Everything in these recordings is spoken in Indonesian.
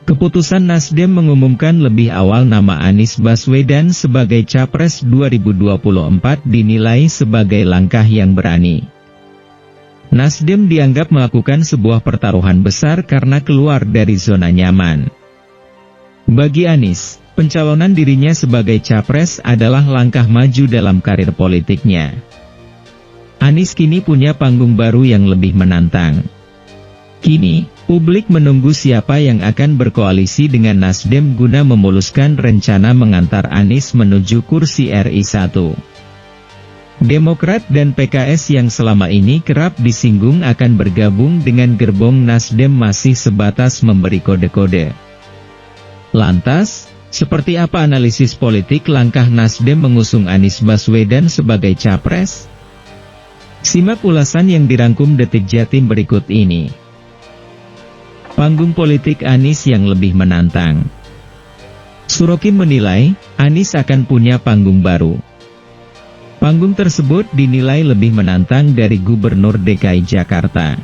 Keputusan Nasdem mengumumkan lebih awal nama Anies Baswedan sebagai Capres 2024 dinilai sebagai langkah yang berani. Nasdem dianggap melakukan sebuah pertaruhan besar karena keluar dari zona nyaman. Bagi Anies, pencalonan dirinya sebagai Capres adalah langkah maju dalam karir politiknya. Anies kini punya panggung baru yang lebih menantang. Kini, publik menunggu siapa yang akan berkoalisi dengan Nasdem guna memuluskan rencana mengantar Anies menuju kursi RI 1. Demokrat dan PKS yang selama ini kerap disinggung akan bergabung dengan gerbong Nasdem masih sebatas memberi kode-kode. Lantas, seperti apa analisis politik langkah Nasdem mengusung Anies Baswedan sebagai Capres? Simak ulasan yang dirangkum Detik Jatim berikut ini. Panggung politik Anies yang lebih menantang. Surokim menilai, Anies akan punya panggung baru. Panggung tersebut dinilai lebih menantang dari Gubernur DKI Jakarta.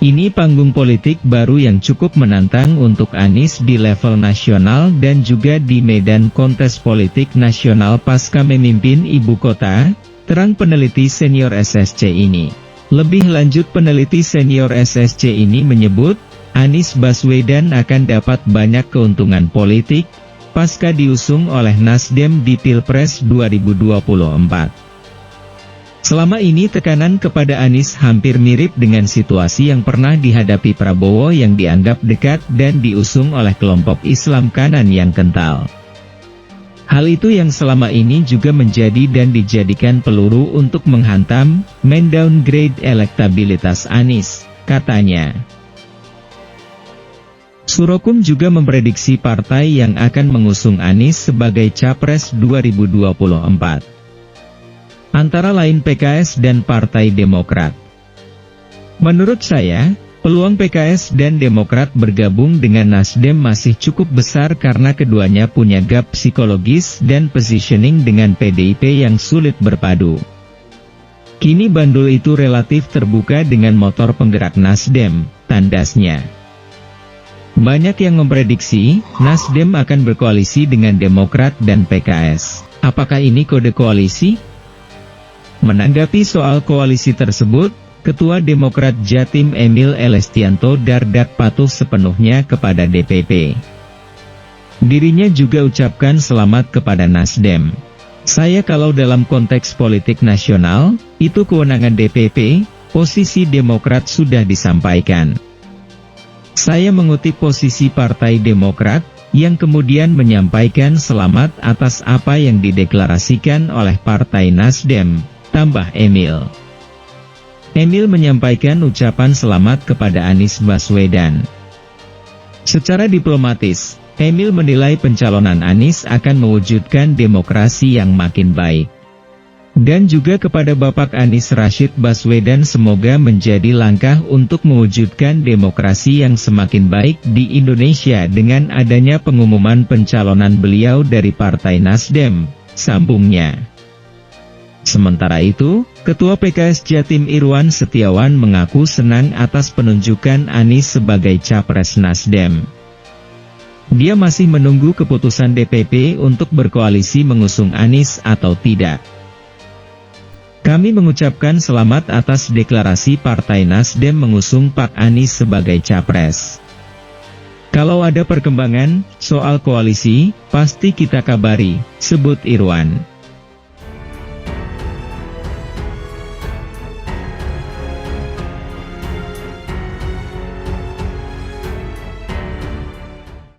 Ini panggung politik baru yang cukup menantang untuk Anies di level nasional dan juga di medan kontes politik nasional pasca memimpin ibu kota, terang peneliti senior SSC ini. Lebih lanjut peneliti senior SSC ini menyebut, Anies Baswedan akan dapat banyak keuntungan politik, pasca diusung oleh Nasdem di Pilpres 2024. Selama ini tekanan kepada Anies hampir mirip dengan situasi yang pernah dihadapi Prabowo yang dianggap dekat dan diusung oleh kelompok Islam kanan yang kental. Hal itu yang selama ini juga menjadi dan dijadikan peluru untuk menghantam, mendowngrade elektabilitas Anies, katanya. Surokum juga memprediksi partai yang akan mengusung Anies sebagai Capres 2024. Antara lain PKS dan Partai Demokrat. Menurut saya, peluang PKS dan Demokrat bergabung dengan Nasdem masih cukup besar karena keduanya punya gap psikologis dan positioning dengan PDIP yang sulit berpadu. Kini bandul itu relatif terbuka dengan motor penggerak Nasdem, tandasnya. Banyak yang memprediksi, Nasdem akan berkoalisi dengan Demokrat dan PKS. Apakah ini kode koalisi? Menanggapi soal koalisi tersebut, Ketua Demokrat Jatim Emil Elestianto Dardak patuh sepenuhnya kepada DPP. Dirinya juga ucapkan selamat kepada Nasdem. Saya kalau dalam konteks politik nasional, itu kewenangan DPP, posisi Demokrat sudah disampaikan. Saya mengutip posisi Partai Demokrat, yang kemudian menyampaikan selamat atas apa yang dideklarasikan oleh Partai Nasdem, tambah Emil. Emil menyampaikan ucapan selamat kepada Anies Baswedan. Secara diplomatis, Emil menilai pencalonan Anies akan mewujudkan demokrasi yang makin baik. Dan juga kepada Bapak Anies Rashid Baswedan semoga menjadi langkah untuk mewujudkan demokrasi yang semakin baik di Indonesia dengan adanya pengumuman pencalonan beliau dari Partai Nasdem, sambungnya. Sementara itu, Ketua PKS Jatim Irwan Setiawan mengaku senang atas penunjukan Anies sebagai Capres Nasdem. Dia masih menunggu keputusan DPP untuk berkoalisi mengusung Anies atau tidak. Kami mengucapkan selamat atas deklarasi Partai Nasdem mengusung Pak Anies sebagai Capres. Kalau ada perkembangan soal koalisi, pasti kita kabari, sebut Irwan.